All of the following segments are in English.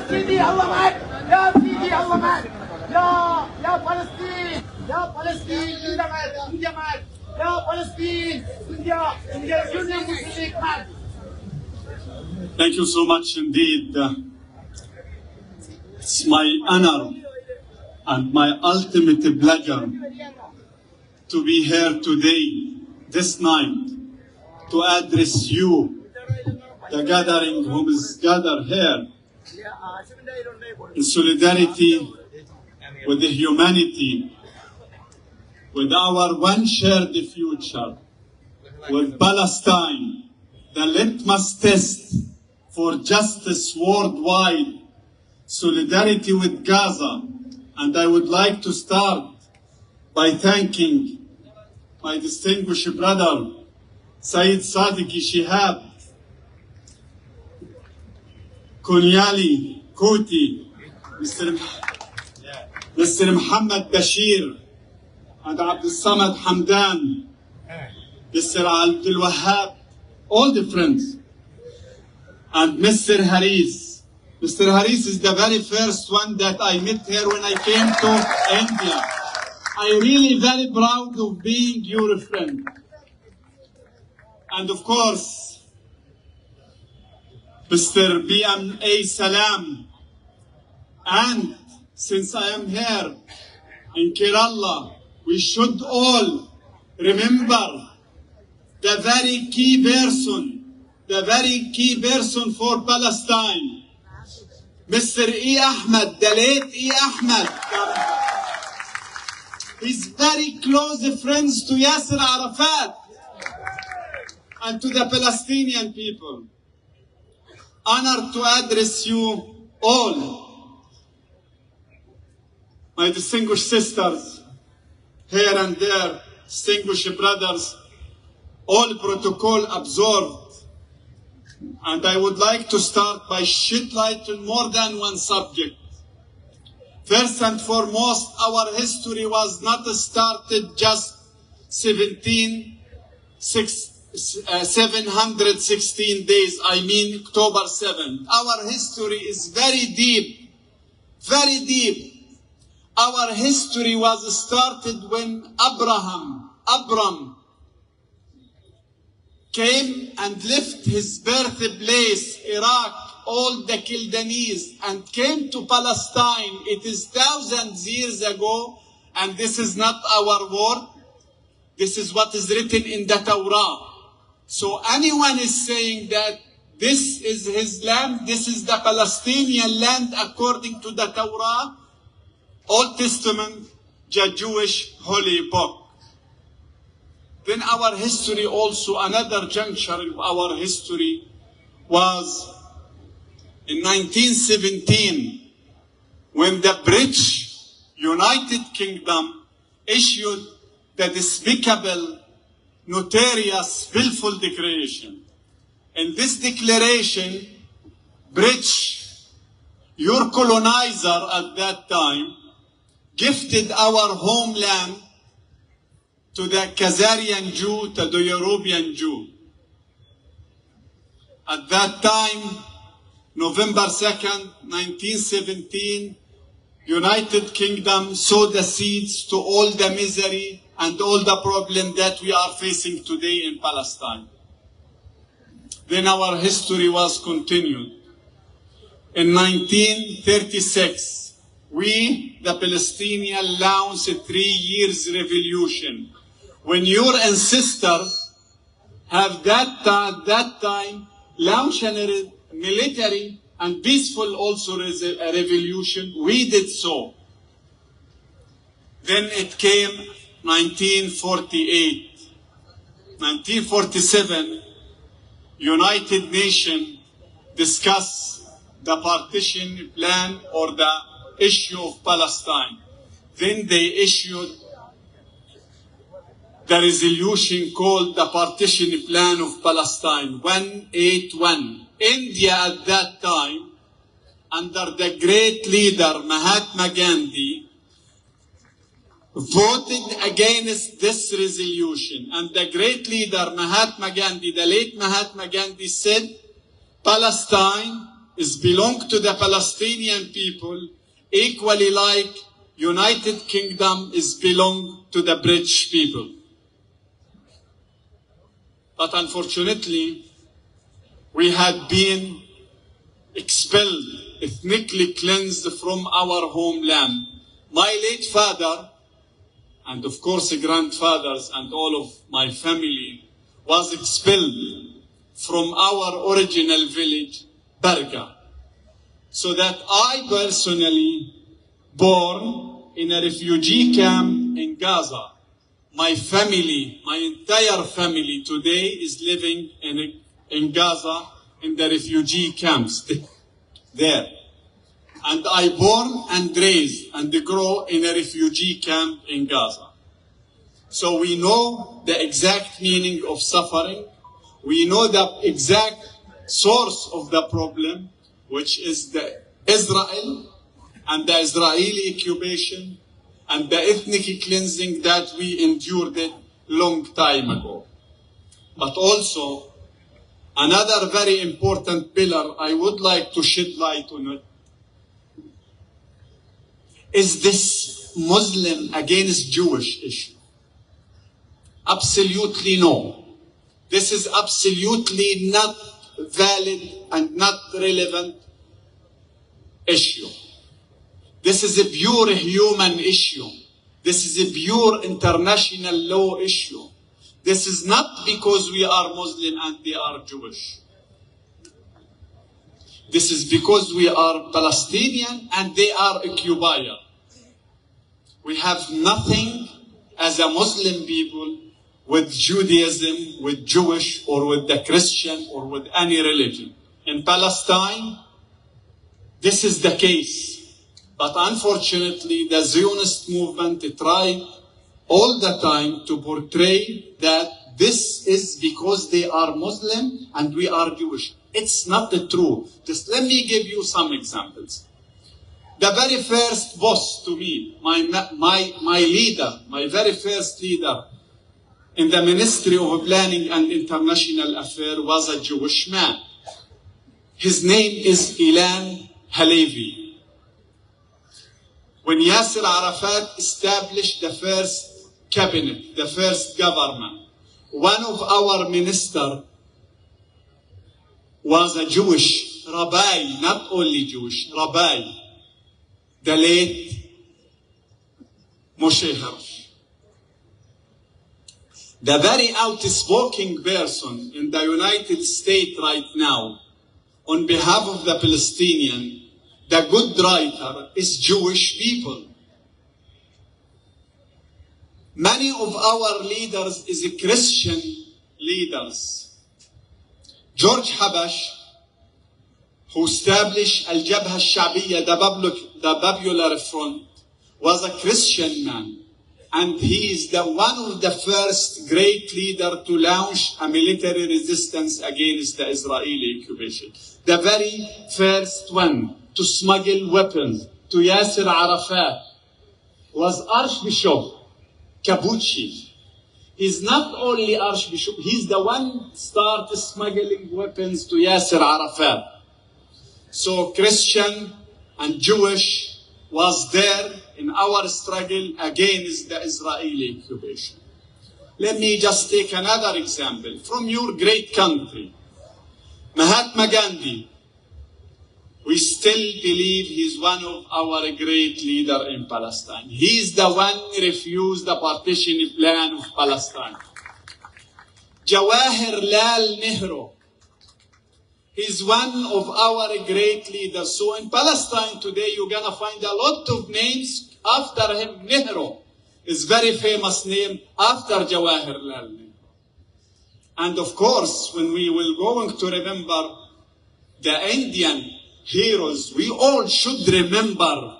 سيدي الله معك، يا سيدي الله معك، يا فلسطين، يا فلسطين إنت معك، يا فلسطين إنت كل مسلمين معك. Thank you so much indeed. It's my honor and my ultimate pleasure to be here today, this night, to address you, the gathering whom is gathered here, in solidarity with the humanity, with our one shared future, with Palestine, the litmus test for justice worldwide, solidarity with Gaza. And I would like to start by thanking my distinguished brother, Saeed Sadiqi Shihab, Kunyali Kuti, Mr. Muhammad Bashir, and Abdul Samad Hamdan, Mr. Abdul Wahab, all the friends, and Mr. Haris. Mr. Haris is the very first one that I met here when I came to India. I'm really very proud of being your friend. And of course, Mr. BMA Salam. And since I am here in Kerala, we should all remember the very key person for Palestine, Mr. E. Ahmed, the late E. Ahmed. He's very close friends to Yasser Arafat and to the Palestinian people. Honored to address you all, my distinguished sisters here and there, distinguished brothers, all protocol observed. And I would like to start by shed light on more than one subject. First and foremost, our history was not started just 716 days, I mean October 7th. Our history is very deep, very deep. Our history was started when Abram came and left his birthplace, Iraq, all the Chaldeans, and came to Palestine. It is thousands years ago, and this is not our word. This is what is written in the Torah. So anyone is saying that this is his land, this is the Palestinian land according to the Torah, Old Testament, the Jewish holy book. Then our history also, another juncture in our history was in 1917, when the British United Kingdom issued the despicable, notorious, willful declaration. In this declaration, British, your colonizer at that time, gifted our homeland to the Khazarian Jew, to the European Jew. At that time, November 2nd, 1917, United Kingdom sowed the seeds to all the misery and all the problem that we are facing today in Palestine. Then our history was continued. In 1936, we, the Palestinians, launched a 3 years revolution. When your ancestors have that time launched a military and peaceful also a revolution, we did so. Then it came 1948. 1947, United Nations discussed the partition plan or the issue of Palestine. Then they issued the resolution called the Partition Plan of Palestine, 181. India at that time, under the great leader Mahatma Gandhi, voted against this resolution. And the great leader Mahatma Gandhi, the late Mahatma Gandhi, said Palestine is belong to the Palestinian people, equally like United Kingdom is belong to the British people. But unfortunately, we had been expelled, ethnically cleansed from our homeland. My late father, and of course grandfathers and all of my family, was expelled from our original village, Berga. So that I personally born in a refugee camp in Gaza. My family, my entire family today is living in Gaza in the refugee camps there. And I born and raised and grow in a refugee camp in Gaza. So we know the exact meaning of suffering. We know the exact source of the problem, which is the Israel and the Israeli occupation and the ethnic cleansing that we endured a long time ago. But also, another very important pillar I would like to shed light on it is this Muslim against Jewish issue. Absolutely no. This is absolutely not valid and not relevant issue. This is a pure human issue. This is a pure international law issue. This is not because we are Muslim and they are Jewish. This is because we are Palestinian and they are occupier. We have nothing as a Muslim people with Judaism, with Jewish, or with the Christian, or with any religion. In Palestine, this is the case. But unfortunately, the Zionist movement tried all the time to portray that this is because they are Muslim and we are Jewish. It's not the truth. Just let me give you some examples. The very first boss to me, my leader, my very first leader in the Ministry of Planning and International Affairs was a Jewish man. His name is Ilan Halevi. When Yasser Arafat established the first cabinet, the first government, one of our ministers was a Jewish rabbi, not only Jewish, rabbi, the late Moshe Hirsch. The very outspoken person in the United States right now, on behalf of the Palestinian, the good writer is Jewish people. Many of our leaders is Christian leaders. George Habash, who established Al-Jabha Al-Sha'biyya, the Popular Front, was a Christian man. And he is one of the first great leaders to launch a military resistance against the Israeli occupation. The very first one to smuggle weapons to Yasser Arafat was Archbishop Kabuchi. He's not only Archbishop, he's the one started smuggling weapons to Yasser Arafat. So Christian and Jewish was there in our struggle against the Israeli occupation. Let me just take another example from your great country. Mahatma Gandhi. We still believe he's one of our great leaders in Palestine. He's the one who refused the partition plan of Palestine. Jawaharlal Nehru. He's one of our great leaders. So in Palestine today, you're going to find a lot of names after him. Nehru is very famous name after Jawaharlal Nehru. And of course, when we will going to remember the Indian heroes, we all should remember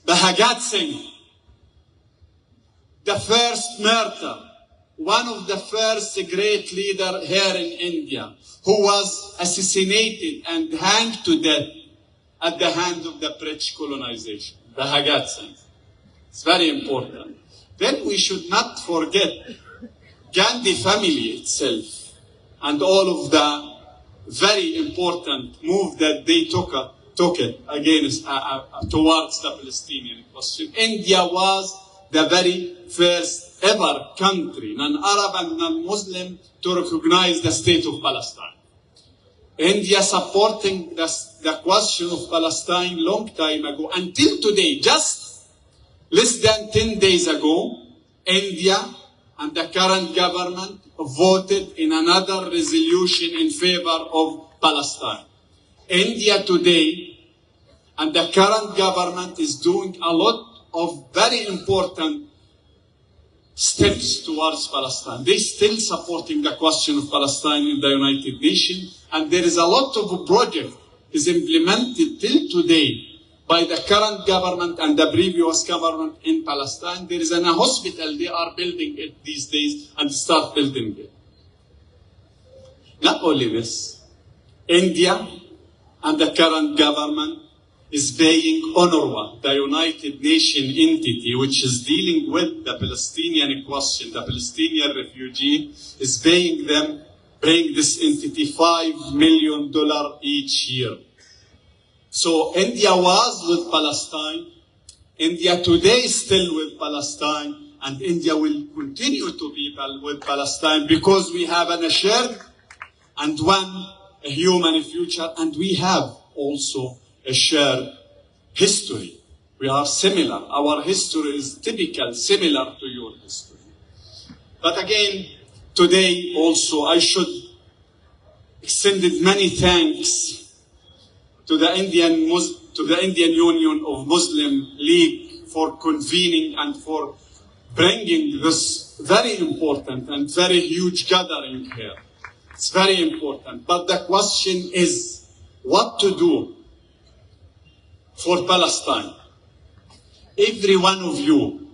Bhagat Singh, the first martyr, one of the first great leaders here in India, who was assassinated and hanged to death at the hand of the British colonization, Bhagat Singh. It's very important. Then we should not forget Gandhi family itself and all of the very important move that they took it against towards the Palestinian question. India was the very first ever country, non-Arab and non-Muslim, to recognize the state of Palestine. India supporting the question of Palestine long time ago. Until today, just less than 10 days ago, India and the current government voted in another resolution in favor of Palestine. India today and the current government is doing a lot of very important steps towards Palestine. They're still supporting the question of Palestine in the United Nations, and there is a lot of project is implemented till today by the current government and the previous government in Palestine. There is a hospital, they are building it these days and start building it. Not only this, India and the current government is paying UNRWA, the United Nations entity which is dealing with the Palestinian question, the Palestinian refugee, is paying this entity $5 million each year. So India was with Palestine, India today is still with Palestine, and India will continue to be with Palestine because we have a shared and one human future, and we have also a shared history. We are similar. Our history is typical, similar to your history. But again, today also I should extend many thanks to the Indian Union of Muslim League for convening and for bringing this very important and very huge gathering here. It's very important. But the question is what to do for Palestine. Every one of you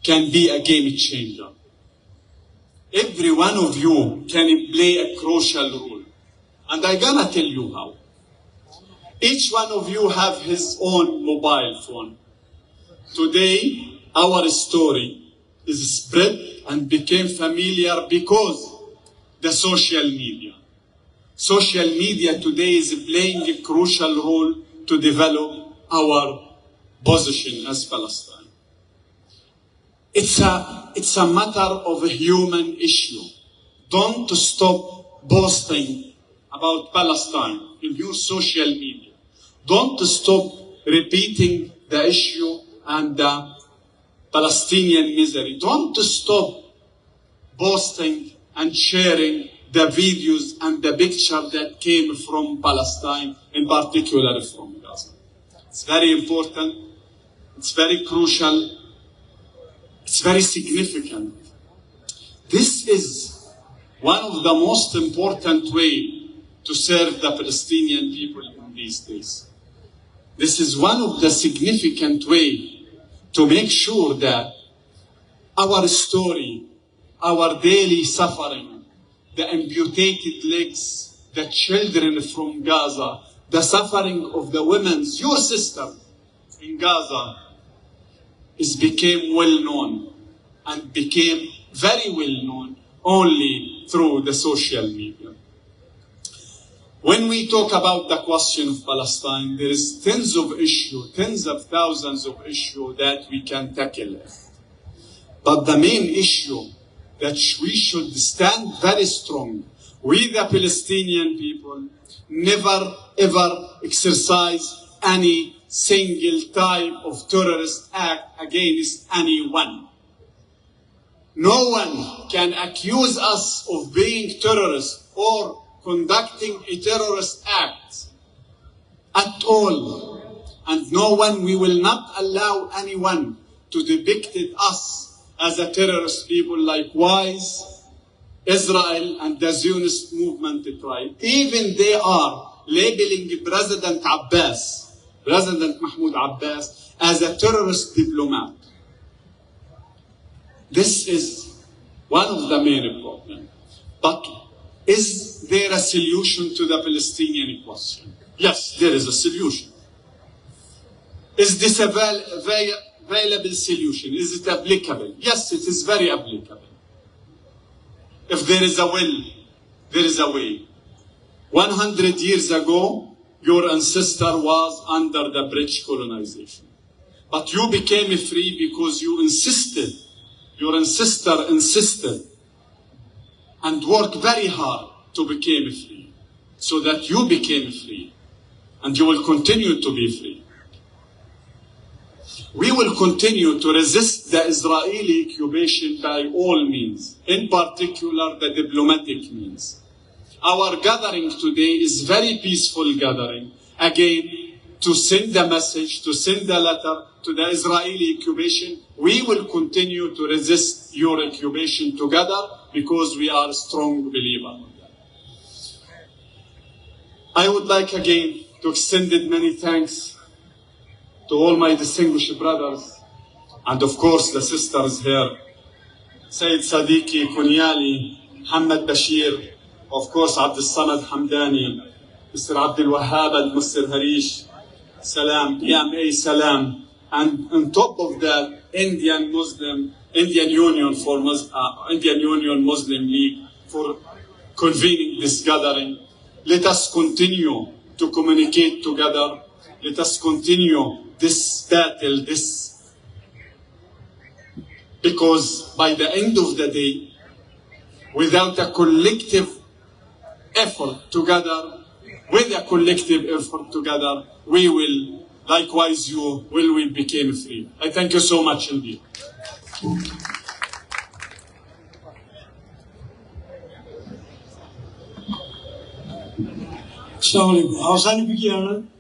can be a game changer. Every one of you can play a crucial role. And I'm gonna tell you how. Each one of you have his own mobile phone. Today, our story is spread and became familiar because the social media. Social media today is playing a crucial role to develop our position as Palestine. It's a matter of a human issue. Don't stop posting about Palestine in your social media. Don't stop repeating the issue and the Palestinian misery. Don't stop posting and sharing the videos and the picture that came from Palestine, in particular from Gaza. It's very important, it's very crucial, it's very significant. This is one of the most important ways to serve the Palestinian people in these days. This is one of the significant ways to make sure that our story, our daily suffering, the amputated legs, the children from Gaza, the suffering of the women, your sister in Gaza, became well known and became very well known only through the social media. When we talk about the question of Palestine, there is tens of thousands of issues that we can tackle. But the main issue that we should stand very strong. We, the Palestinian people, never ever exercise any single type of terrorist act against anyone. No one can accuse us of being terrorists or conducting a terrorist act at all. And we will not allow anyone to depict us as a terrorist people. Likewise, Israel and the Zionist movement tried. Even they are labeling President Mahmoud Abbas, as a terrorist diplomat. This is one of the main problems. But is there a solution to the Palestinian question? Yes, there is a solution. Is this a available solution? Is it applicable? Yes, it is very applicable. If there is a will, there is a way. 100 years ago, your ancestor was under the British colonization. But you became free because you insisted, your ancestor insisted, and worked very hard to become free, so that you became free, and you will continue to be free. We will continue to resist the Israeli occupation by all means, in particular the diplomatic means. Our gathering today is very peaceful gathering, again, to send a message, to send a letter to the Israeli occupation. We will continue to resist your occupation together because we are strong believers. I would like again to extend many thanks to all my distinguished brothers and of course the sisters here, Sayyid Sadiqi, Kunyali, Muhammad Bashir, of course Abdul Samad Hamdani, Mr. Abdul Wahab and Mr. Harish, Salam, PMA Salam, and on top of that, Indian Union Muslim League for convening this gathering. Let us continue to communicate together. Let us continue this battle, because by the end of the day, without a collective effort together, with a collective effort together, we will, likewise you, we become free. I thank you so much indeed. Assalamu alaikum. അവസാനിപ്പിക്കുകയാണ്.